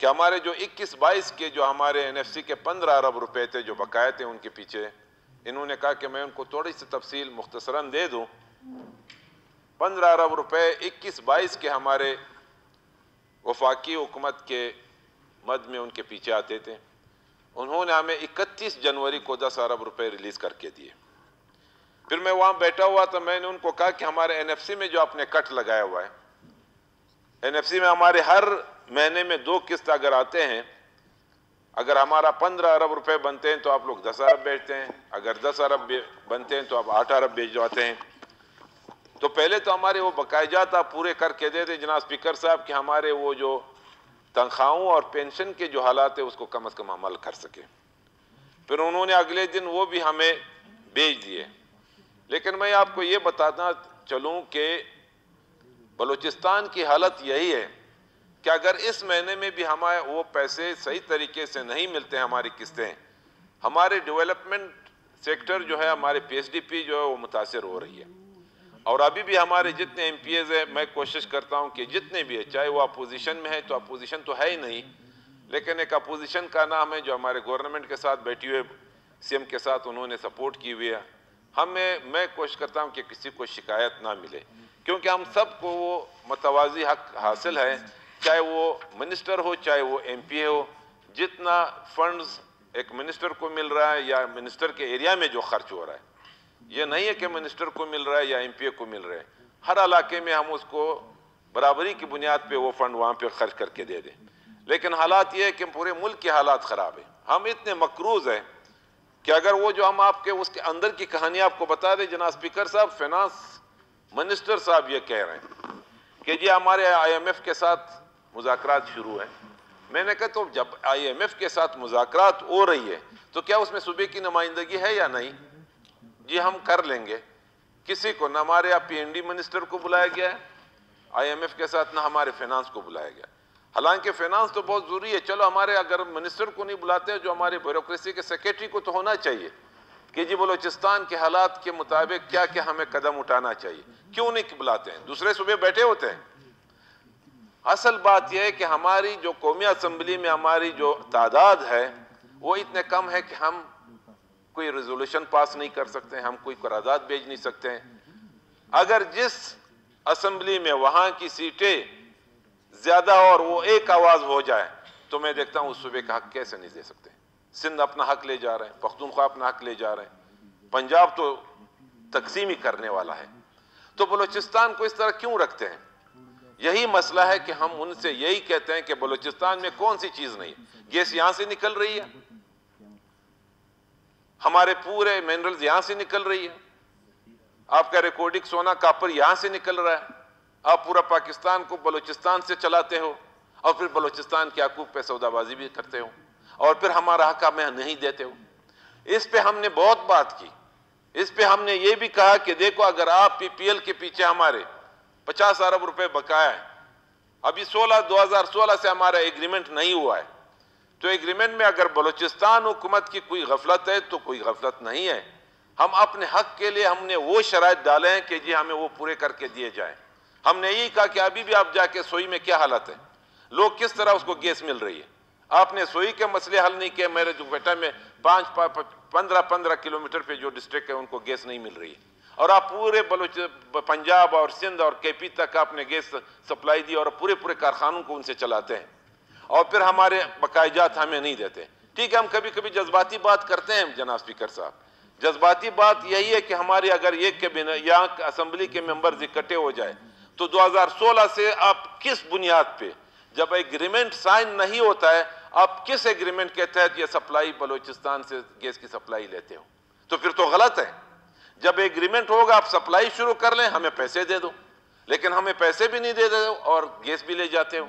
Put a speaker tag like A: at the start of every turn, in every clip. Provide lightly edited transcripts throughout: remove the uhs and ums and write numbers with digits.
A: کہ ہمارے جو 21-22 کے جو ہمارے NFC کے 15 ارب روپے تھے جو بقایا تھے ان کے پیچھے، انہوں نے کہا کہ میں ان کو تھوڑی سی تفصیل مختصراً دے دوں۔ 15 ارب روپے 21-22 کے ہمارے وفاقی حکومت کے مد میں ان کے پیچھے آتے تھے۔ انہوں نے ہمیں 31 جنوری کو 10 ارب روپے ریلیز کر کے دیے۔ پھر میں وہاں بیٹھا ہوا تھا، میں نے ان کو کہا کہ ہمارے NFC میں جو آپ نے کٹ لگایا ہوا ہے، NFC میں ہمارے ہر مہینے میں 2 قسط اگر آتے ہیں، اگر ہمارا 15 ارب روپے بنتے ہیں تو آپ لوگ 10 ارب بیچتے ہیں، اگر 10 ارب بنتے ہیں تو آپ 8 ارب بیچ جاتے ہیں۔ تو پہلے تو ہمارے وہ بقایا آپ پورے کر کے دے دیں جناب اسپیکر صاحب کہ ہمارے وہ جو تنخواہوں اور پینشن کے جو حالات ہیں اس کو کم از کم عمل کر سکے۔ پھر انہوں نے اگلے دن وہ بھی ہمیں بیچ دیے۔ لیکن میں آپ کو یہ بتانا چلوں کہ بلوچستان کی حالت یہی ہے کہ اگر اس مہینے میں بھی ہمارے وہ پیسے صحیح طریقے سے نہیں ملتے ہیں، ہماری قسطیں، ہمارے ڈیولپمنٹ سیکٹر جو ہے، ہمارے PSDP جو ہے وہ متاثر ہو رہی ہے۔ اور ابھی بھی ہمارے جتنے MPs ہیں، میں کوشش کرتا ہوں کہ جتنے بھی ہیں، چاہے وہ اپوزیشن میں ہے، تو اپوزیشن تو ہے ہی نہیں، لیکن ایک اپوزیشن کا نام ہے جو ہمارے گورنمنٹ کے ساتھ بیٹھی ہوئے CM کے ساتھ انہوں نے سپورٹ کی ہوئی ہے۔ میں کوشش کرتا ہوں کہ کسی کو شکایت نہ ملے، کیونکہ ہم سب کو وہ متوازی حق حاصل ہے، چاہے وہ منسٹر ہو چاہے وہ MP ہو۔ جتنا فنڈز ایک منسٹر کو مل رہا ہے یا منسٹر کے ایریا میں جو خرچ ہو رہا ہے، یہ نہیں ہے کہ منسٹر کو مل رہا ہے یا MP کو مل رہا ہے، ہر علاقے میں ہم اس کو برابری کی بنیاد پہ وہ فنڈ وہاں پہ خرچ کر کے دے دیں۔ لیکن حالات یہ ہے کہ پورے ملک کے حالات خراب ہیں، ہم اتنے مقروض ہیں کہ اگر وہ جو ہم آپ کے اس کے اندر کی کہانی آپ کو بتا دیں، جناب اسپیکر صاحب، فینانس منسٹر صاحب یہ کہہ رہے ہیں کہ جی ہمارے IMF کے ساتھ مذاکرات شروع ہیں۔ میں نے کہا تو جب IMF کے ساتھ مذاکرات ہو رہی ہے تو کیا اس میں صوبے کی نمائندگی ہے یا نہیں؟ جی ہم کر لیں گے۔ کسی کو، نہ ہمارے PND منسٹر کو بلایا گیا ہے IMF کے ساتھ، نہ ہمارے فینانس کو بلایا گیا۔ حالانکہ فینانس تو بہت ضروری ہے، چلو ہمارے اگر منسٹر کو نہیں بلاتے جو ہمارے بیوروکریسی کے سیکریٹری کو تو ہونا چاہیے کہ جی بلوچستان کے حالات کے مطابق کیا کیا ہمیں قدم اٹھانا چاہیے، کیوں نہیں بلاتے ہیں؟ دوسرے صوبے بیٹھے ہوتے ہیں۔ اصل بات یہ ہے کہ ہماری جو قومی اسمبلی میں ہماری جو تعداد ہے وہ اتنے کم ہے کہ ہم کوئی ریزولوشن پاس نہیں کر سکتے، ہم کوئی قرارداد بھیج نہیں سکتے ہیں۔ اگر جس اسمبلی میں وہاں کی سیٹیں زیادہ اور وہ ایک آواز ہو جائے تو میں دیکھتا ہوں اس صوبے کا حق کیسے نہیں دے سکتے۔ سندھ اپنا حق لے جا رہے ہیں، پختونخوا اپنا حق لے جا رہے ہیں، پنجاب تو تقسیم ہی کرنے والا ہے، تو بلوچستان کو اس طرح کیوں رکھتے ہیں؟ یہی مسئلہ ہے کہ ہم ان سے یہی کہتے ہیں کہ بلوچستان میں کون سی چیز نہیں ہے؟ گیس یہاں سے نکل رہی ہے، ہمارے پورے منرلز یہاں سے نکل رہی ہے، آپ کا ریکارڈنگ سونا کاپر یہاں سے نکل رہا ہے، آپ پورا پاکستان کو بلوچستان سے چلاتے ہو اور پھر بلوچستان کے حقوق پہ سودا بازی بھی کرتے ہو اور پھر ہمارا حق ہمیں نہیں دیتے ہو۔ اس پہ ہم نے بہت بات کی، اس پہ ہم نے یہ بھی کہا کہ دیکھو اگر آپ PPL کے پیچھے ہمارے 50 ارب روپے بقایا ہے، ابھی 2016 سے ہمارا ایگریمنٹ نہیں ہوا ہے، تو ایگریمنٹ میں اگر بلوچستان حکومت کی کوئی غفلت ہے تو کوئی غفلت نہیں ہے، ہم اپنے حق کے لیے ہم نے وہ شرائط ڈالے ہیں کہ جی ہمیں وہ پورے کر کے دیے جائیں۔ ہم نے یہی کہا کہ ابھی بھی آپ جا کے سوئی میں کیا حالت ہے، لوگ کس طرح اس کو گیس مل رہی ہے، آپ نے سوئی کے مسئلے حل نہیں کیے، میرے جو بیٹا میں 15 کلومیٹر پہ جو ڈسٹرکٹ ہے ان کو گیس نہیں مل رہی ہے، اور آپ پورے پنجاب اور سندھ اور KP تک آپ نے گیس سپلائی دی اور پورے کارخانوں کو ان سے چلاتے ہیں، اور پھر ہمارے بقایا ہمیں نہیں دیتے۔ ٹھیک ہے، ہم کبھی کبھی جذباتی بات کرتے ہیں جناب اسپیکر صاحب، جذباتی بات یہی ہے کہ ہماری اگر یہاں اسمبلی کے ممبرز اکٹھے ہو جائے تو 2016 سے آپ کس بنیاد پہ، جب ایگریمنٹ سائن نہیں ہوتا ہے، آپ کس ایگریمنٹ کے تحت یہ سپلائی بلوچستان سے گیس کی سپلائی لیتے ہو؟ تو پھر تو غلط ہے۔ جب ایگریمنٹ ہوگا آپ سپلائی شروع کر لیں، ہمیں پیسے دے دو، لیکن ہمیں پیسے بھی نہیں دے دو اور گیس بھی لے جاتے ہو۔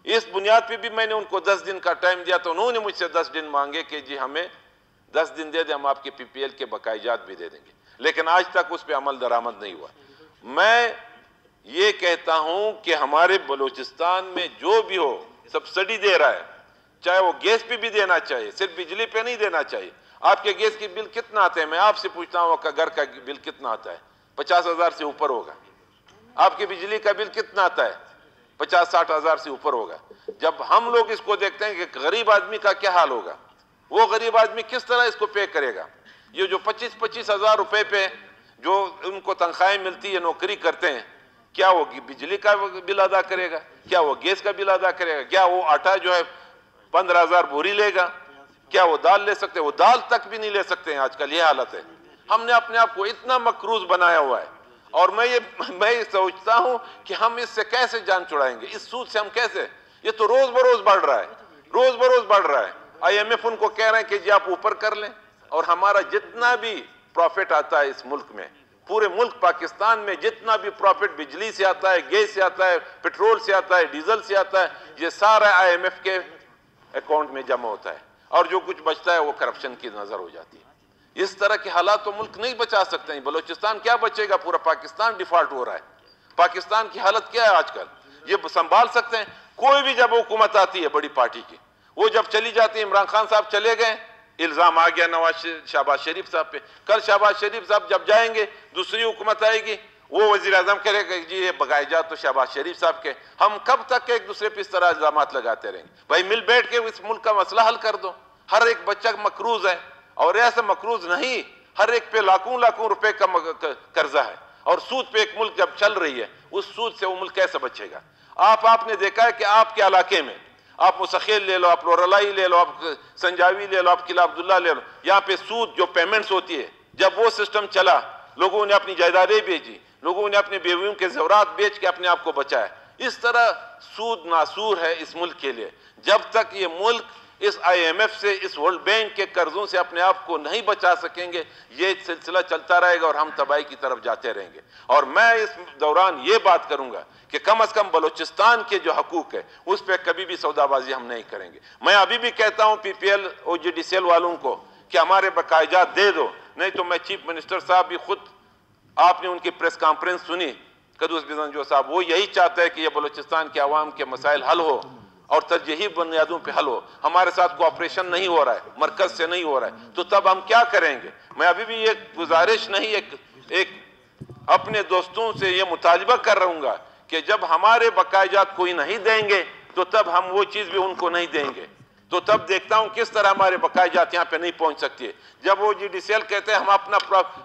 A: اس بنیاد پہ بھی میں نے ان کو 10 دن کا ٹائم دیا تو انہوں نے مجھ سے 10 دن مانگے کہ جی ہمیں 10 دن دے دیں، ہم آپ کے PPL کے بقایا بھی دے دیں گے، لیکن آج تک اس پہ عمل درآمد نہیں ہوا۔ میں یہ کہتا ہوں کہ ہمارے بلوچستان میں جو بھی ہو سبسڈی دے رہا ہے، چاہے وہ گیس پہ بھی دینا چاہیے، صرف بجلی پہ نہیں دینا چاہیے۔ آپ کے گیس کی بل کتنا آتا ہے؟ میں آپ سے پوچھتا ہوں کہ گھر کا بل کتنا آتا ہے؟ 50,000 سے اوپر ہوگا۔ آپ کی بجلی کا بل کتنا آتا ہے؟ 50-60 ہزار سے اوپر ہوگا. جب ہم لوگ اس کو دیکھتے ہیں کہ غریب آدمی کا کیا حال ہوگا, وہ غریب آدمی کس طرح اس کو پے کرے گا. یہ جو 25-25 ہزار روپے پہ جو ان کو تنخواہیں ملتی ہے, نوکری کرتے ہیں, کیا وہ بجلی کا بل ادا کرے گا, کیا وہ گیس کا بل ادا کرے گا, کیا وہ آٹا جو ہے 15,000 بوری لے گا, کیا وہ دال لے سکتے ہیں؟ وہ دال تک بھی نہیں لے سکتے ہیں آج کل. یہ حالت ہے. ہم نے اپنے آپ کو اتنا مقروض بنایا ہوا ہے, اور میں یہ سوچتا ہوں کہ ہم اس سے کیسے جان چھڑائیں گے, اس سود سے ہم کیسے. یہ تو روز بروز بڑھ رہا ہے, روز بروز بڑھ رہا ہے. IMF ان کو کہہ رہے ہیں کہ جی آپ اوپر کر لیں, اور ہمارا جتنا بھی پروفٹ آتا ہے اس ملک میں, پورے ملک پاکستان میں جتنا بھی پروفٹ بجلی سے آتا ہے, گیس سے آتا ہے, پیٹرول سے آتا ہے, ڈیزل سے آتا ہے, یہ سارا IMF کے اکاؤنٹ میں جمع ہوتا ہے, اور جو کچھ بچتا ہے وہ کرپشن کی نظر ہو جاتی ہے. اس طرح کے حالات تو ملک نہیں بچا سکتے ہیں. بلوچستان کیا بچے گا؟ پورا پاکستان ڈیفالٹ ہو رہا ہے. پاکستان کی حالت کیا ہے آج کل؟ یہ سنبھال سکتے ہیں؟ کوئی بھی جب حکومت آتی ہے بڑی پارٹی کی, وہ جب چلی جاتی ہے, عمران خان صاحب چلے گئے, الزام آ گیا شہباز شریف صاحب پہ. کل شہباز شریف صاحب جب جائیں گے, دوسری حکومت آئے گی, وہ وزیر اعظم کہے گا جی یہ بقائے جات تو شہباز شریف صاحب کے. ہم کب تک ایک دوسرے پہ اس طرح الزامات لگاتے رہیں گے؟ بھائی مل بیٹھ کے اس ملک کا مسئلہ حل کر دو. ہر ایک بچہ مقروض ہے, اور ایسا مقروض نہیں, ہر ایک پہ لاکھوں لاکھوں روپے کا قرضہ ہے, اور سود پہ ایک ملک جب چل رہی ہے, اس سود سے وہ ملک کیسے بچے گا؟ آپ نے دیکھا ہے کہ آپ کے علاقے میں, آپ مستقل لے لو, آپ لورالائی لے لو, آپ سنجاوی لے لو, آپ قلعہ عبداللہ لے لو, یہاں پہ سود جو پیمنٹس ہوتی ہے, جب وہ سسٹم چلا, لوگوں نے اپنی جائیدادیں بیچی, لوگوں نے اپنی بیویوں کے زیورات بیچ کے اپنے آپ کو بچایا. اس طرح سود ناسور ہے اس ملک کے لیے. جب تک یہ ملک اس IMF سے, اس ورلڈ بینک کے قرضوں سے اپنے آپ کو نہیں بچا سکیں گے, یہ سلسلہ چلتا رہے گا اور ہم تباہی کی طرف جاتے رہیں گے. اور میں اس دوران یہ بات کروں گا کہ کم از کم بلوچستان کے جو حقوق ہے اس پہ کبھی بھی سودا بازی ہم نہیں کریں گے. میں ابھی بھی کہتا ہوں PPL OGDCL والوں کو کہ ہمارے بقائے جات دے دو, نہیں تو میں چیف منسٹر صاحب بھی خود, آپ نے ان کی پریس کانفرنس سنی, قدوس بزنجو صاحب, وہ یہی چاہتا ہے کہ یہ بلوچستان کے عوام کے مسائل حل ہو اور ترجیحی بنیادوں پہ حل ہو. ہمارے ساتھ کوآپریشن نہیں ہو رہا ہے, مرکز سے نہیں ہو رہا ہے, تو تب ہم کیا کریں گے؟ میں ابھی بھی یہ گزارش نہیں, ایک اپنے دوستوں سے یہ مطالبہ کر رہوں گا کہ جب ہمارے بقائے جات کوئی نہیں دیں گے تو تب ہم وہ چیز بھی ان کو نہیں دیں گے. تو تب دیکھتا ہوں کس طرح ہمارے بقائے جات یہاں پہ نہیں پہنچ سکتی ہے. جب وہ OGDCL کہتے ہیں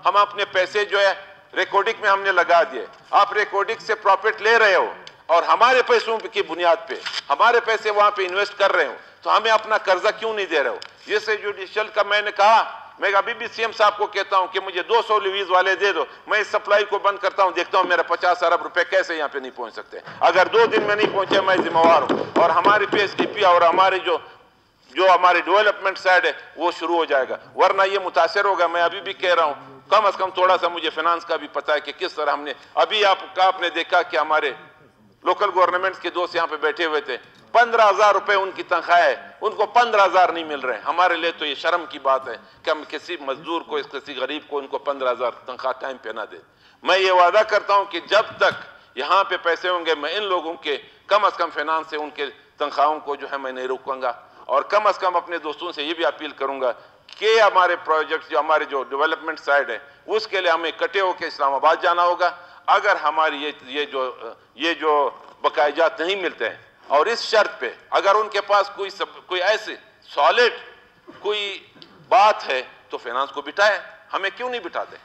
A: ہم اپنے پیسے جو ہے ریکارڈنگ میں ہم نے لگا دیے, آپ ریکارڈنگ سے پروفٹ لے رہے ہو اور ہمارے پیسوں کی بنیاد پہ ہمارے پیسے وہاں پہ انویسٹ کر رہے ہو, تو ہمیں اپنا قرضہ کیوں نہیں دے رہے ہو؟ جیسے جوڈیشل کا میں نے کہا, میں ابھی بھی CM صاحب کو کہتا ہوں کہ مجھے 200 لیویز والے دے دو, میں اس سپلائی کو بند کرتا ہوں, دیکھتا ہوں میرا 50 ارب روپے کیسے یہاں پہ نہیں پہنچ سکتے. اگر 2 دن میں نہیں پہنچے میں ذمہ وار ہوں, اور ہماری PSDP اور ہمارے جو ہماری ڈیولپمنٹ سائڈ ہے وہ شروع ہو جائے گا, ورنہ یہ متاثر ہوگا. میں ابھی بھی کہہ رہا ہوں کم از کم تھوڑا سا مجھے فائنانس کا بھی پتا ہے کہ کس طرح ہم نے, ابھی آپ نے دیکھا کہ ہمارے لوکل گورنمنٹس کے دوست یہاں پہ بیٹھے ہوئے تھے, 15,000 روپے ان کی تنخواہ ہے, ان کو 15,000 نہیں مل رہے. ہمارے لیے تو یہ شرم کی بات ہے کہ ہم کسی مزدور کو, کسی غریب کو ان کو 15,000 تنخواہ ٹائم پہ نہ دیں. میں یہ وعدہ کرتا ہوں کہ جب تک یہاں پہ پیسے ہوں گے, میں ان لوگوں کے کم از کم فائنانس سے ان کے تنخواہوں کو جو ہے میں نہیں روکوں گا. اور کم از کم اپنے دوستوں سے یہ بھی اپیل کروں گا کہ ہمارے پروجیکٹس, جو ہمارے جو ڈیولپمنٹ سائڈ ہے, اس کے لیے ہمیں اکٹھے ہو کے اسلام آباد جانا ہوگا. اگر ہماری یہ جو بقائے جات نہیں ملتے ہیں, اور اس شرط پہ اگر ان کے پاس کوئی ایسی سالڈ کوئی بات ہے تو فائنانس کو بٹھائے. ہمیں کیوں نہیں بٹھاتے؟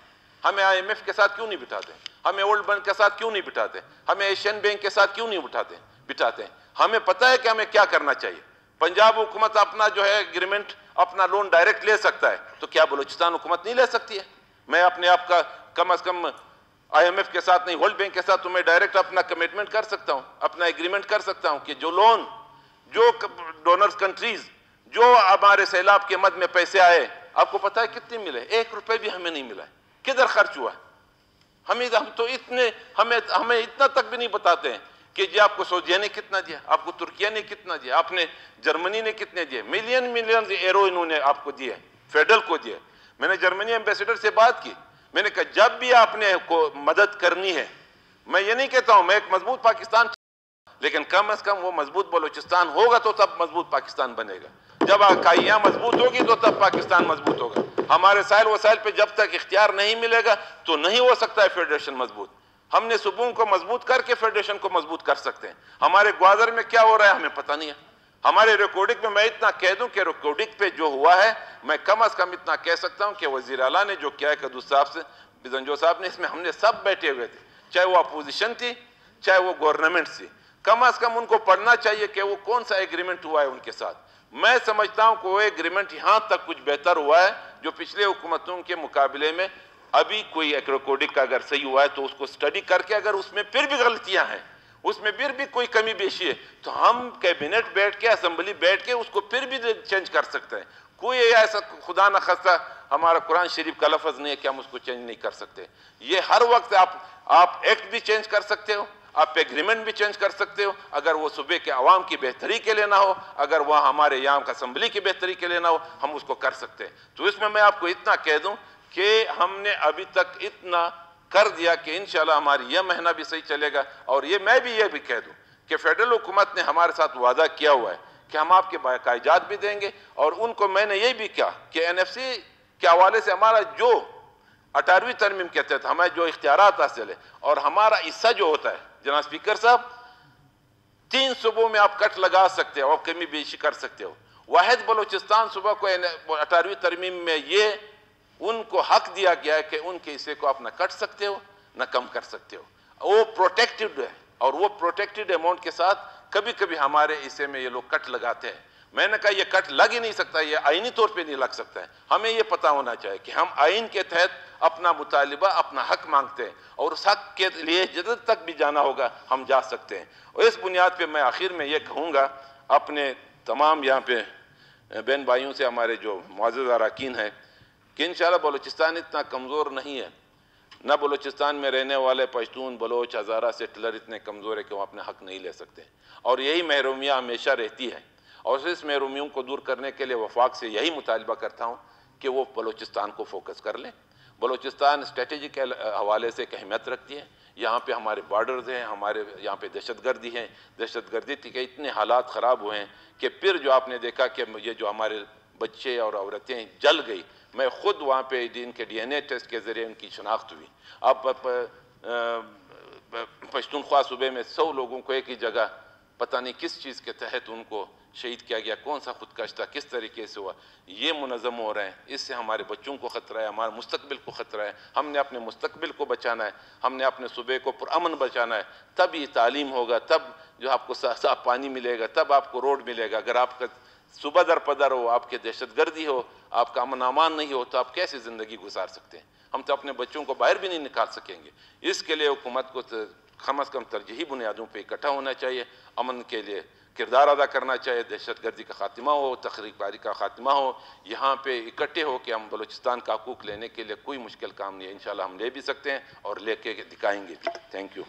A: ہمیں IMF کے ساتھ کیوں نہیں بٹھاتے؟ ہمیں ورلڈ بینک کے ساتھ کیوں نہیں بٹھاتے؟ ہمیں ایشین بینک کے ساتھ کیوں نہیں بٹھاتے ہیں؟ ہمیں پتہ ہے کہ ہمیں کیا کرنا چاہیے. پنجاب حکومت اپنا جو ہے ایگریمنٹ, اپنا لون ڈائریکٹ لے سکتا ہے, تو کیا بلوچستان حکومت نہیں لے سکتی ہے؟ میں اپنے آپ کا کم از کم IMF کے ساتھ نہیں, ورلڈ بینک کے ساتھ تو میں ڈائریکٹ اپنا کمٹمنٹ کر سکتا ہوں, اپنا ایگریمنٹ کر سکتا ہوں کہ جو لون, جو ڈونرز کنٹریز, جو ہمارے سیلاب کے مد میں پیسے آئے, آپ کو پتہ ہے کتنے ملے؟ 1 روپے بھی ہمیں نہیں ملا. کدھر خرچ ہوا؟ ہم تو ہمیں اتنا تک بھی نہیں بتاتے ہیں کہ جی آپ کو سعودیہ نے کتنا دیا, آپ کو ترکیہ نے کتنا دیا, آپ نے جرمنی نے کتنے دیے. ملین ایرو انہوں نے آپ کو دیے, فیڈرل کو دیے. میں نے جرمنی ایمبیسیڈر سے بات کی, میں نے کہا جب بھی آپ نے کو مدد کرنی ہے, میں یہ نہیں کہتا ہوں میں ایک مضبوط پاکستان, لیکن کم از کم وہ مضبوط بلوچستان ہوگا تو تب مضبوط پاکستان بنے گا. جب اکائیاں مضبوط ہوگی تو تب پاکستان مضبوط ہوگا. ہمارے سائل وسائل پہ جب تک اختیار نہیں ملے گا تو نہیں ہو سکتا ہے فیڈریشن مضبوط. ہم نے صوبوں کو مضبوط کر کے فیڈریشن کو مضبوط کر سکتے ہیں. ہمارے گوادر میں کیا ہو رہا ہے ہمیں پتہ نہیں ہے. ہمارے ریکارڈنگ میں اتنا کہہ دوں کہ ریکارڈنگ پہ جو ہوا ہے, میں کم از کم اتنا کہہ سکتا ہوں کہ وزیر اعلیٰ نے جو کیا ہے قدوس صاحب سے, زنجو صاحب نے, اس میں ہم نے سب بیٹھے ہوئے تھے, چاہے وہ اپوزیشن تھی چاہے وہ گورنمنٹ تھی. کم از کم ان کو پڑھنا چاہیے کہ وہ کون سا ایگریمنٹ ہوا ہے ان کے ساتھ. میں سمجھتا ہوں کہ وہ ایگریمنٹ یہاں تک کچھ بہتر ہوا ہے جو پچھلے حکومتوں کے مقابلے میں. ابھی کوئی ایک ریکارڈنگ کا اگر صحیح ہوا ہے تو اس کو سٹڈی کر کے, اگر اس میں پھر بھی غلطیاں ہیں, اس میں پھر بھی کوئی کمی بیشی ہے, تو ہم کیبنٹ بیٹھ کے, اسمبلی بیٹھ کے اس کو پھر بھی چینج کر سکتے ہیں. کوئی ایسا خدا نہ خواستہ ہمارا قرآن شریف کا لفظ نہیں ہے کہ ہم اس کو چینج نہیں کر سکتے. یہ ہر وقت آپ ایکٹ بھی چینج کر سکتے ہو, آپ ایگریمنٹ بھی چینج کر سکتے ہو, اگر وہ صوبے کے عوام کی بہتری کے لیے نہ ہو, اگر وہ ہمارے یہاں کا اسمبلی کی بہتری کے لیے نہ ہو, ہم اس کو کر سکتے ہیں. تو اس میں آپ کو اتنا کہہ دوں کہ ہم نے ابھی تک اتنا کر دیا کہ انشاءاللہ ہماری یہ مہینہ بھی صحیح چلے گا. اور میں بھی یہ بھی کہہ دوں کہ فیڈرل حکومت نے ہمارے ساتھ وعدہ کیا ہوا ہے کہ ہم آپ کے باقاعدات بھی دیں گے, اور ان کو میں نے یہ بھی کہا کہ این ایف سی کے حوالے سے ہمارا جو 18ویں ترمیم کے تحت ہمیں جو اختیارات حاصل ہے اور ہمارا حصہ جو ہوتا ہے, جناب اسپیکر صاحب 3 صوبوں میں آپ کٹ لگا سکتے ہو, آپ کمی بیشی کر سکتے ہو. واحد بلوچستان صوبہ کو 18ویں ترمیم میں یہ ان کو حق دیا گیا ہے کہ ان کے حصے کو آپ نہ کٹ سکتے ہو نہ کم کر سکتے ہو. وہ پروٹیکٹڈ ہے, اور وہ پروٹیکٹڈ اماؤنٹ کے ساتھ کبھی کبھی ہمارے حصے میں یہ لوگ کٹ لگاتے ہیں. میں نے کہا یہ کٹ لگ ہی نہیں سکتا, یہ آئینی طور پہ نہیں لگ سکتا ہے. ہمیں یہ پتہ ہونا چاہیے کہ ہم آئین کے تحت اپنا مطالبہ, اپنا حق مانگتے ہیں, اور اس حق کے لیے جدت تک بھی جانا ہوگا ہم جا سکتے ہیں. اور اس بنیاد پہ میں آخر میں یہ کہوں گا اپنے تمام یہاں پہ بہن بھائیوں سے, ہمارے جو معزز اراکین ہیں, کہ انشاءاللہ بلوچستان اتنا کمزور نہیں ہے, نہ بلوچستان میں رہنے والے پشتون, بلوچ, ہزارہ, سیٹلر اتنے کمزور ہے کہ وہ اپنے حق نہیں لے سکتے. اور یہی محرومیاں ہمیشہ رہتی ہے, اور اس محرومیوں کو دور کرنے کے لیے وفاق سے یہی مطالبہ کرتا ہوں کہ وہ بلوچستان کو فوکس کر لیں. بلوچستان اسٹریٹجی کے حوالے سے ایک اہمیت رکھتی ہے. یہاں پہ ہمارے بارڈرز ہیں, ہمارے یہاں پہ دہشت گردی ہیں, دہشت گردی کے اتنے حالات خراب ہوئے ہیں کہ پھر جو آپ نے دیکھا کہ یہ جو ہمارے بچے اور عورتیں جل گئی, میں خود وہاں پہ ان کے ڈی این اے ٹیسٹ کے ذریعے ان کی شناخت ہوئی. اب پشتونخوا صوبے میں 100 لوگوں کو ایک ہی جگہ پتہ نہیں کس چیز کے تحت ان کو شہید کیا گیا, کون سا خودکش تھا, کس طریقے سے ہوا, یہ منظم ہو رہے ہیں. اس سے ہمارے بچوں کو خطرہ ہے, ہمارے مستقبل کو خطرہ ہے. ہم نے اپنے مستقبل کو بچانا ہے, ہم نے اپنے صوبے کو پرامن بچانا ہے. تب یہ تعلیم ہوگا, تب جو آپ کو صاف پانی ملے گا, تب آپ کو روڈ ملے گا. اگر آپ کا صوبہ در پدر ہو, آپ کے دہشت گردی ہو, آپ کا امن امان نہیں ہو, تو آپ کیسے زندگی گزار سکتے ہیں؟ ہم تو اپنے بچوں کو باہر بھی نہیں نکال سکیں گے. اس کے لیے حکومت کو کم از کم ترجیحی بنیادوں پہ اکٹھا ہونا چاہیے, امن کے لیے کردار ادا کرنا چاہیے, دہشت گردی کا خاتمہ ہو, تخریب کاری کا خاتمہ ہو. یہاں پہ اکٹھے ہو کہ ہم بلوچستان کا حقوق لینے کے لیے کوئی مشکل کام نہیں ہے. انشاءاللہ ہم لے بھی سکتے ہیں اور لے کے دکھائیں گے بھی. Thank you.